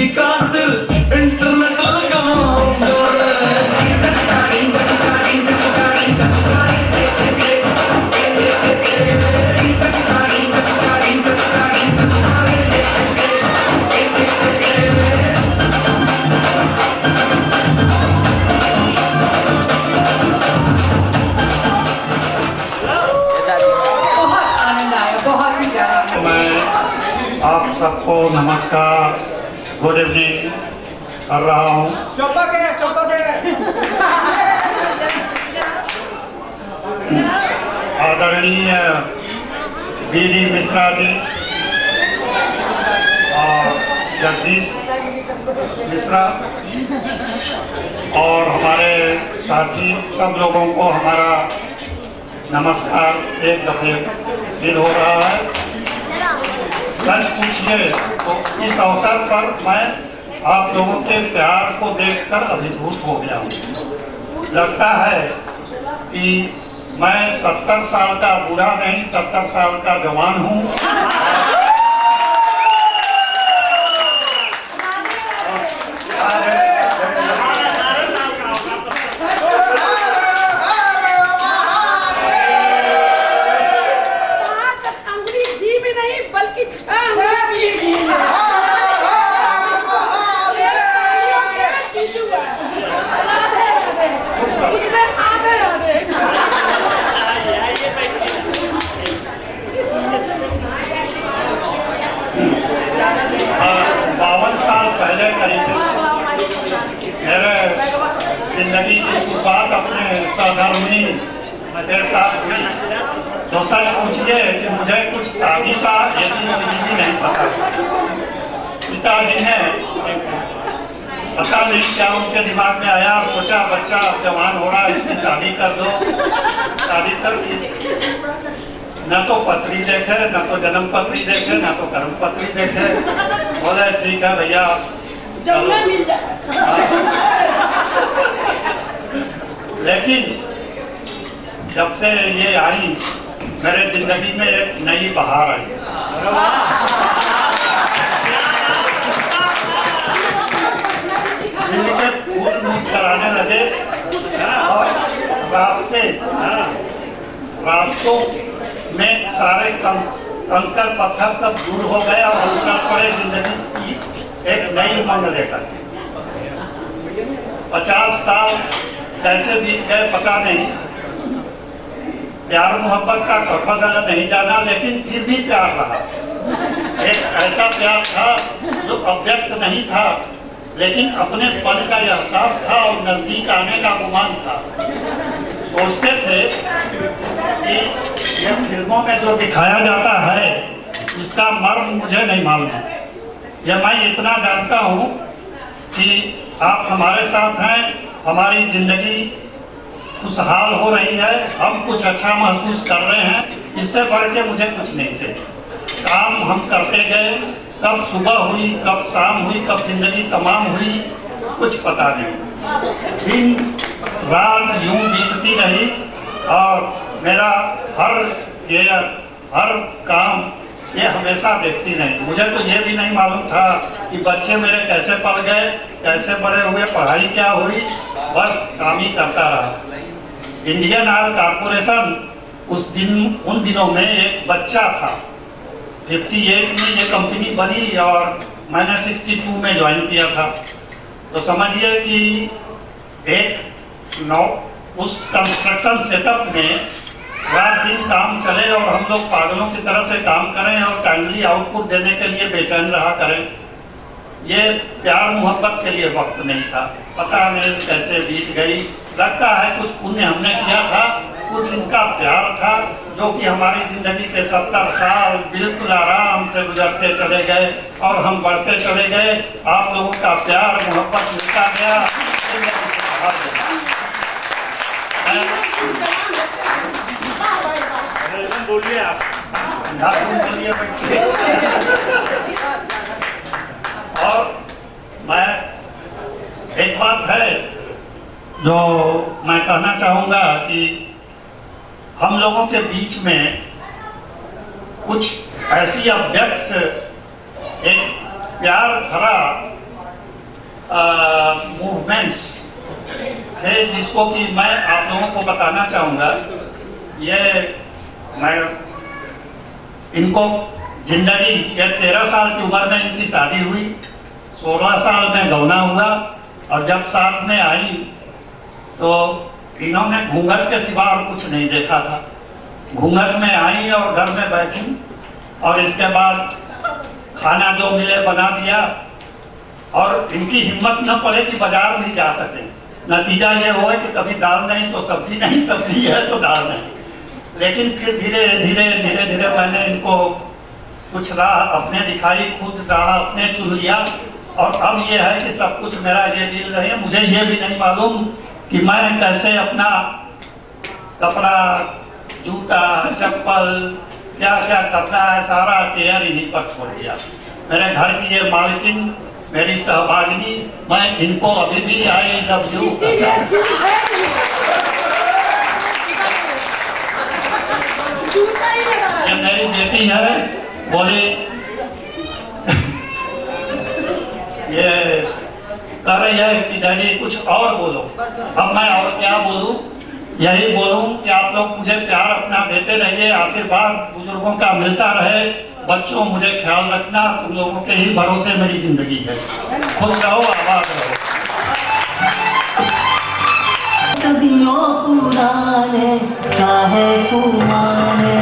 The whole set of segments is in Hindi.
रजनीकांत इंटरनेट आप सबको नमस्कार, गुड इवनिंग कर रहा हूँ। आदरणीय बीडी मिश्रा जी और जगदीश मिश्रा और हमारे साथी सब लोगों को हमारा नमस्कार एक दफे दिल हो रहा है। सच पूछिए तो इस अवसर पर मैं आप लोगों के प्यार को देखकर अभिभूत हो गया हूँ। लगता है कि मैं 70 साल का बूढ़ा नहीं 70 साल का जवान हूँ। पहले करीब मेरे जिंदगी की शुरुआत अपने साधर्मी के साथ हुई। तो सच पूछिए कि मुझे कुछ शादी का भी नहीं पता। पिताजी ने पता नहीं क्या उनके दिमाग में आया, सोचा बच्चा जवान हो रहा है इसकी शादी कर दो। शादी कर दी। न तो पत्री देखे, न तो जन्म पत्री देखे, न तो कर्म पत्री देखे। बोले ठीक है भैया मिल जाए। लेकिन जब से ये आई मेरे जिंदगी में एक नई बहार आई। दिल के फूल मुस्कुराने लगे और रास्तों में सारे कंकड़ पत्थर सब दूर हो गए और हम चल पड़े जिंदगी की एक नई उमंग लेकर। 50 साल कैसे बीत गए पता नहीं। प्यार मोहब्बत का कफन नहीं जाना, लेकिन फिर भी प्यार रहा। एक ऐसा प्यार था जो अव्यक्त नहीं था, लेकिन अपने पन का एहसास था और नजदीक आने का गुमान था। सोचते थे कि ये फिल्मों में जो दिखाया जाता है इसका मर्म मुझे नहीं मालूम। यह मैं इतना जानता हूँ कि आप हमारे साथ हैं, हमारी जिंदगी खुशहाल हो रही है, हम कुछ अच्छा महसूस कर रहे हैं। इससे बढ़ के मुझे कुछ नहीं थे। काम हम करते गए, कब सुबह हुई, कब शाम हुई, कब जिंदगी तमाम हुई, कुछ पता नहीं। दिन रात यूं बीतती रही और मेरा हर काम ये हमेशा देखती रही। मुझे तो ये भी नहीं मालूम था कि बच्चे मेरे कैसे पल गए, कैसे बड़े हुए, पढ़ाई क्या हुई, बस काम ही करता रहा। इंडियन ऑयल कॉर्पोरेशन उन दिनों में एक बच्चा था। 58 में ये कंपनी बनी और मैंने 62 में ज्वाइन किया था। तो समझिए कि उस कंस्ट्रक्शन सेटअप में रात दिन काम चले और हम लोग पागलों की तरह से काम करें और टाइमली आउटपुट देने के लिए बेचैन रहा करें। ये प्यार मोहब्बत के लिए वक्त नहीं था। पता नहीं कैसे बीत गई। लगता है कुछ पुण्य हमने किया था, कुछ इनका प्यार था जो कि हमारी जिंदगी के 70 साल बिल्कुल आराम से गुजरते चले गए और हम बढ़ते चले गए। आप लोगों का प्यार मोहब्बत मिलता गया। बोलिए आप। और मैं एक बात है जो मैं कहना चाहूँगा कि हम लोगों के बीच में कुछ ऐसी अव्यक्त एक प्यार भरा मूवमेंट्स थे जिसको कि मैं आप लोगों को बताना चाहूँगा। ये मैं इनको जिंदगी ये 13 साल की उम्र में इनकी शादी हुई, 16 साल में गौना हुआ, और जब साथ में आई तो इन्होंने घूंघट के सिवा और कुछ नहीं देखा था। घूंघट में आई और घर में बैठी और इसके बाद खाना जो मिले बना दिया, और इनकी हिम्मत न पड़े कि बाजार भी जा सके। नतीजा ये हुआ कि कभी दाल नहीं तो सब्जी नहीं, सब्जी है तो दाल नहीं। लेकिन फिर धीरे धीरे मैंने इनको कुछ राह अपने दिखाई, खुद राह अपने चुन लिया, और अब ये है कि सब कुछ मेरा ये डील रहे। मुझे ये भी नहीं मालूम कि मैं कैसे अपना कपड़ा, जूता, चप्पल, क्या क्या करना है, सारा केयर इन्हीं पर छोड़ दिया। मेरे घर की ये मालकिन, मेरी सहभागिनी, मैं इनको अभी भी आई लव यू। ये मेरी बेटी है, बोली ये कह रही है कि डैडी कुछ और बोलो। अब मैं और क्या बोलूं? यही बोलूं कि आप लोग मुझे प्यार अपना देते रहिए, आशीर्वाद बुजुर्गों का मिलता रहे। बच्चों, मुझे ख्याल रखना, तुम लोगों के ही भरोसे मेरी जिंदगी है। खुश रहो, आबाद रहो। सदियों पुराने चाहे कुमारे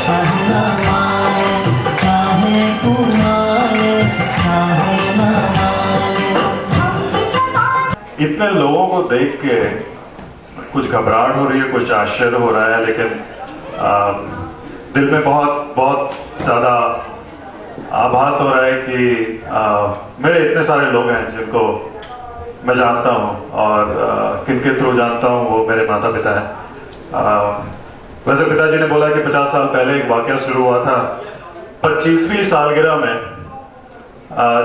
चाहे न माने, चाहे कुमारे चाहे न माने। इतने लोगों को देख के कुछ घबराहट हो रही है, कुछ आश्चर्य हो रहा है, लेकिन दिल में बहुत बहुत ज़्यादा आभास हो रहा है कि मेरे इतने सारे लोग हैं जिनको मैं जानता हूँ, और किनके थ्रू जानता हूँ, वो मेरे माता पिता हैं। वैसे पिताजी ने बोला कि 50 साल पहले एक वाकया शुरू हुआ था। 25वीं सालगिरह में,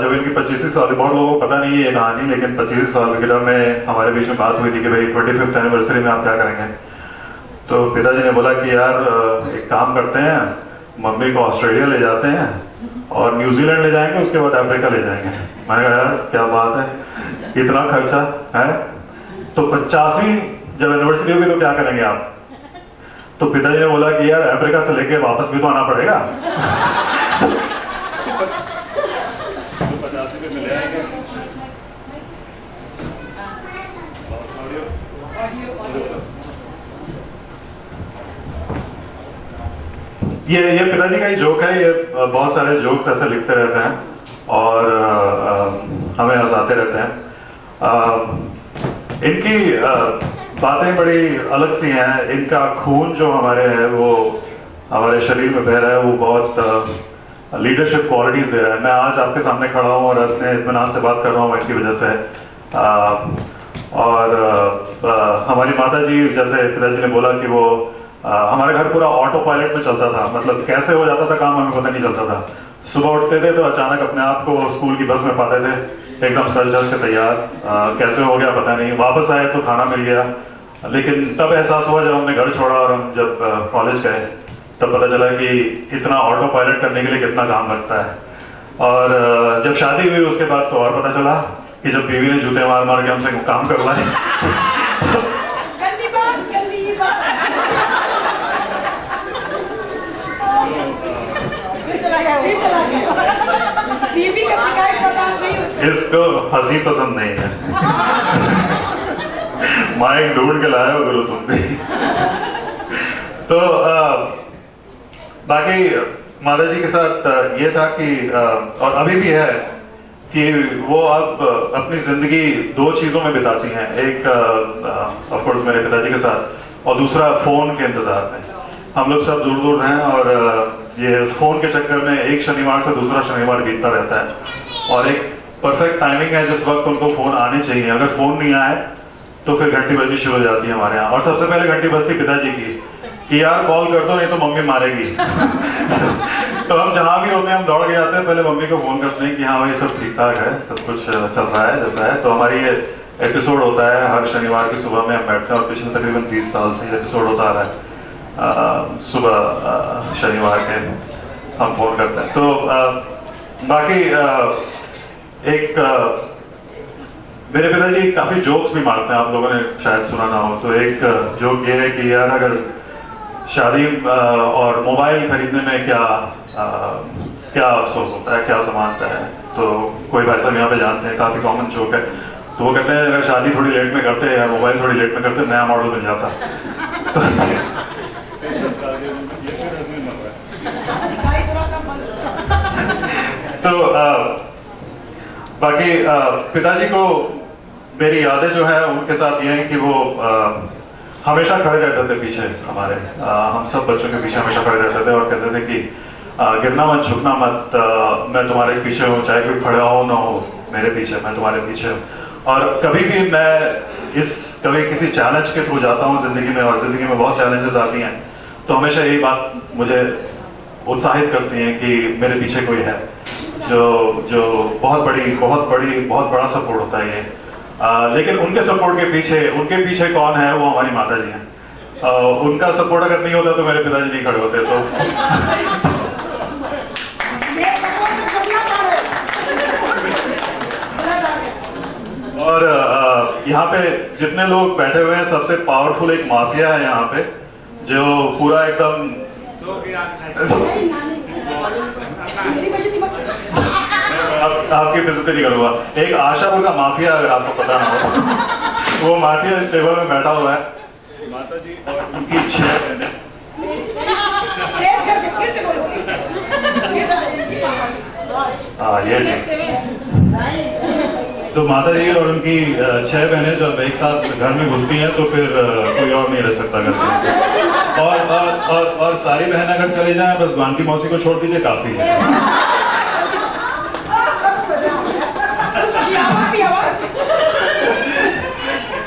जब इनकी 25वीं साल, बहुत लोगों को पता नहीं है ये कहानी, लेकिन 25वीं सालगिरह में हमारे बीच में बात हुई थी कि भाई 25th एनिवर्सरी में आप क्या करेंगे। तो पिताजी ने बोला कि यार एक काम करते हैं, मम्मी को ऑस्ट्रेलिया ले जाते हैं और न्यूजीलैंड ले जाएंगे, उसके बाद अफ्रीका ले जाएंगे। मैंने कहा यार क्या बात है, इतना खर्चा है, तो 50वीं जब एनिवर्सरी होगी तो क्या करेंगे आप? तो पिताजी ने बोला कि यार अफ्रीका से लेके वापस भी तो आना पड़ेगा। तो 85 पे मिले आएंगे। ये पिताजी का ही जोक है। ये बहुत सारे जोक्स ऐसे लिखते रहते हैं और हमें हंसाते रहते हैं। इनकी बातें बड़ी अलग सी हैं। इनका खून जो हमारे है, वो हमारे शरीर में बह रहा है, वो बहुत लीडरशिप क्वालिटीज दे रहा है। मैं आज आपके सामने खड़ा हूँ और अपने इत्मीनान से बात कर रहा हूँ इनकी वजह से। और हमारी माता जी, जैसे पिताजी ने बोला कि वो हमारे घर पूरा ऑटो पायलट में चलता था, मतलब कैसे हो जाता था काम हमें पता नहीं चलता था। सुबह उठते थे तो अचानक अपने आप को स्कूल की बस में पाते थे, एकदम सज धज के तैयार। कैसे हो गया पता नहीं, वापस आए तो खाना मिल गया। लेकिन तब एहसास हुआ जब हमने घर छोड़ा और हम जब कॉलेज गए, तब पता चला कि इतना ऑटो पायलट करने के लिए कितना काम लगता है। और जब शादी हुई उसके बाद तो और पता चला कि जब बीवी ने जूते मार मार के हमसे काम करवाए। बीवी का शिकायत बर्दाश्त नहीं उसको। इसको हंसी पसंद नहीं है। माइक ढूंढ के लाया हो गुरु तुम भी। तो बाकी माता जी के साथ ये था कि और अभी भी है कि वो अब अपनी जिंदगी दो चीजों में बिताती हैं। एक ऑफ कोर्स मेरे पिताजी के साथ, और दूसरा फोन के इंतजार में। हम लोग सब दूर दूर हैं और ये फोन के चक्कर में एक शनिवार से दूसरा शनिवार बीतता रहता है। और एक परफेक्ट टाइमिंग है जिस वक्त उनको फोन आने चाहिए। अगर फोन नहीं आए तो फिर घंटी बजनी शुरू हो जाती है हमारे यहाँ। और सबसे पहले घंटी बजती पिताजी की कि यार कॉल कर दो नहीं तो मम्मी मारेगी। तो हम जहाँ भी होते हैं हम दौड़ के जाते हैं, पहले मम्मी को फोन करते हैं कि हाँ भाई सब ठीक ठाक है, सब कुछ चल रहा है जैसा है। तो हमारी ये एपिसोड होता है हर शनिवार की सुबह में हम बैठते हैं, और पिछले तकरीबन 30 साल से एपिसोड होता आ रहा है। सुबह शनिवार के हम फोन करते हैं। तो बाकी एक मेरे पिताजी काफी जोक्स भी मारते हैं, आप लोगों ने शायद सुना ना हो। तो एक जोक ये है कि यार अगर शादी और मोबाइल खरीदने में क्या अफसोस होता है, क्या समानता है। तो कोई भाई साहब यहाँ पे जानते हैं, काफी कॉमन जोक है। तो वो कहते हैं अगर शादी थोड़ी लेट में करते या मोबाइल थोड़ी लेट में करते नया मॉडल मिल जाता। तो बाकी पिताजी को मेरी यादें जो है उनके साथ ये है कि वो हमेशा खड़े रहते थे पीछे हमारे, हम सब बच्चों के पीछे हमेशा खड़े रहते थे और कहते थे कि गिरना मत, झुकना मत, मैं तुम्हारे पीछे हूँ, चाहे कोई खड़ा हो ना हो मेरे पीछे, मैं तुम्हारे पीछे हूँ। और कभी भी मैं कभी किसी चैलेंज के थ्रू जाता हूँ जिंदगी में, और जिंदगी में बहुत चैलेंजेस आती हैं, तो हमेशा यही बात मुझे उत्साहित करती है कि मेरे पीछे कोई है जो बहुत बड़ा सपोर्ट होता है ये। लेकिन उनके सपोर्ट के पीछे कौन है, वो हमारी माता जी हैं। उनका सपोर्ट अगर नहीं होता तो मेरे पिताजी नहीं खड़े होते। तो और यहाँ पे जितने लोग बैठे हुए हैं, सबसे पावरफुल एक माफिया है यहाँ पे, जो पूरा एकदम आपकी बेइज्जती नहीं करूंगा। एक आशापुर का माफिया, अगर आपको पता ना हो, वो माफिया इस टेबल में बैठा हुआ है। माता जी और उनकी 6 बहनें। हाँ ये तो माता जी और उनकी 6 बहनें जब एक साथ घर में घुसती हैं तो फिर कोई और नहीं रह सकता घर से। और सारी बहनें अगर चली जाएं, बस बांकी मौसी को छोड़ दीजिए, काफी है।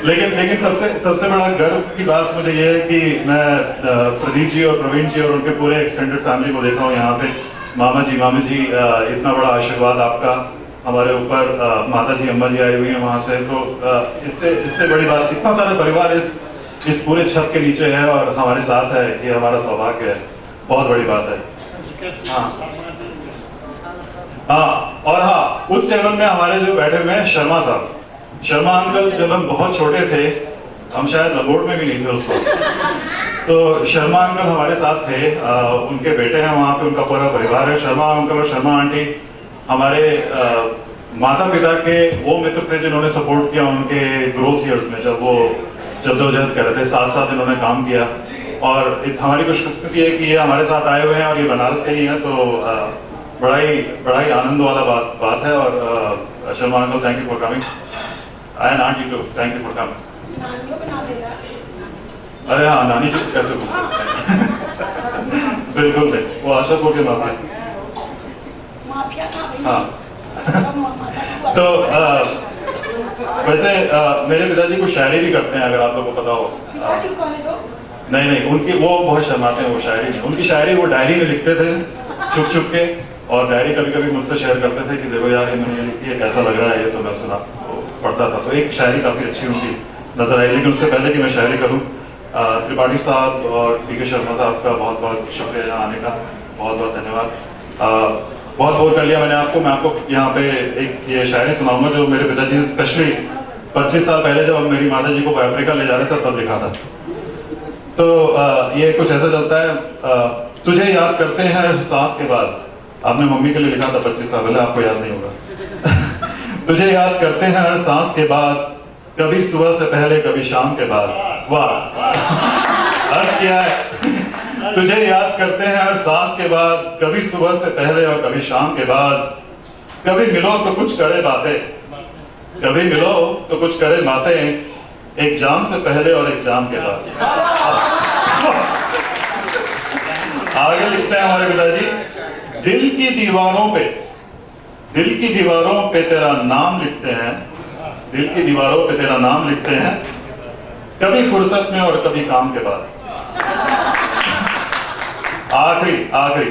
लेकिन सबसे बड़ा गर्व की बात मुझे ये है कि मैं प्रदीप जी और प्रवीण जी और उनके पूरे एक्सटेंडेड फैमिली को देखा हूँ यहाँ पे। मामा जी इतना बड़ा आशीर्वाद आपका हमारे ऊपर, माता जी अम्मा जी आई हुई हैं वहाँ से। तो इससे बड़ी बात, इतना सारा परिवार इस पूरे छत के नीचे है और हमारे साथ है, ये हमारा सौभाग्य है, बहुत बड़ी बात है। हाँ, और हाँ, उस टेबल में हमारे जो बैठे हुए हैं शर्मा साहब, शर्मा अंकल, जब हम बहुत छोटे थे, हम शायद लंगोट में भी नहीं थे उस वक्त, तो शर्मा अंकल हमारे साथ थे। उनके बेटे हैं वहाँ पे, उनका पूरा परिवार है। शर्मा अंकल और शर्मा आंटी हमारे माता पिता के वो मित्र थे जिन्होंने सपोर्ट किया उनके ग्रोथ ईयर्स में, जब वो जद्दोजहद कर रहे थे, साथ इन्होंने काम किया। और हमारी खुशकिस्मती है कि ये हमारे साथ आए हुए हैं और ये बनारस के ही हैं, तो बड़ा ही आनंद वाला बात है। और Sharma uncle, thank you for coming, and aunty too, thank you for coming. अरे हाँ, नानी जी कैसे पूछ सकते हैं। बिल्कुल नहीं, वो आशापुर के माफिया। हाँ तो वैसे मेरे पिताजी को शायरी भी करते हैं, अगर आप लोगों को पता हो। नहीं, उनकी वो बहुत शर्माते हैं, वो शायरी नहीं, उनकी शायरी वो डायरी में लिखते थे छुप के, और डायरी कभी मुझसे शेयर करते थे कि देखो यार ये मैंने लिखी है, कैसा लग रहा है ये। तो मैं सुना, पढ़ता था, तो एक शायरी काफी अच्छी उनकी नजर आई। लेकिन उससे पहले कि मैं शायरी करूँ, त्रिपाठी साहब और पीके शर्मा साहब का बहुत बहुत शुक्रिया यहाँ आने का, बहुत बहुत धन्यवाद। बहुत कर लिया मैंने आपको। मैं आपको यहाँ पे एक ये शायरी सुनाऊंगा जो मेरे पिताजी ने स्पेशली 25 साल पहले जब मेरी माता जी को अफ्रीका ले जा रहे थे तब लिखा था। तो ये कुछ ऐसा चलता है, तुझे याद करते हैं हर सांस के बाद। आपने मम्मी के लिए लिखा था 25 साल पहले, आपको याद नहीं होगा। तुझे याद करते हैं हर सांस के बाद, कभी सुबह से पहले कभी शाम के बाद। वाह, अर्थ क्या है। तुझे याद करते हैं हर सांस के बाद, कभी सुबह से पहले और कभी शाम के बाद। कभी मिलो तो कुछ करे बातें, कभी मिलो तो कुछ करे बातें, एक जाम से पहले और एक जाम के बाद। आगे लिखते हैं हमारे पिताजी, दिल की दीवारों पे तेरा नाम लिखते हैं, दिल की दीवारों पे तेरा नाम लिखते हैं, कभी फुर्सत में और कभी काम के बाद। आखिरी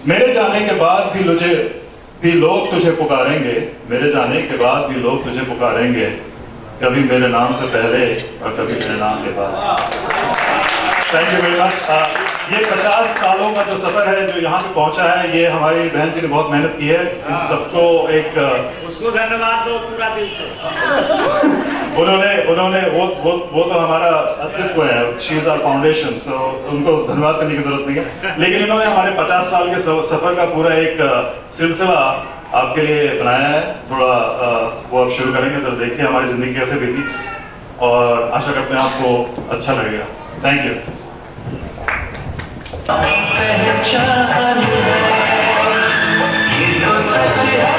मेरे जाने के बाद भी लोग तुझे पुकारेंगे, मेरे जाने के बाद भी लोग तुझे पुकारेंगे, कभी मेरे नाम से पहले और कभी मेरे नाम के बाद। Thank you very much. ये 50 सालों का जो सफर है जो यहाँ पे पहुंचा है, ये हमारी बहन जी ने बहुत मेहनत की है। इन सबको एक उसको धन्यवाद दो पूरा दिल से। उन्होंने वो तो हमारा अस्तित्व है, शी इज आवर फाउंडेशन, सो उनको धन्यवाद करने की जरूरत नहीं है। लेकिन इन्होंने हमारे 50 साल के सफर का पूरा एक सिलसिला आपके लिए बनाया है। थोड़ा वो आप शुरू करेंगे, जरा देखिए हमारी जिंदगी कैसे बीती, और आशा करते हैं आपको अच्छा लगेगा। Thank you. पहचान है, ये तो सच है।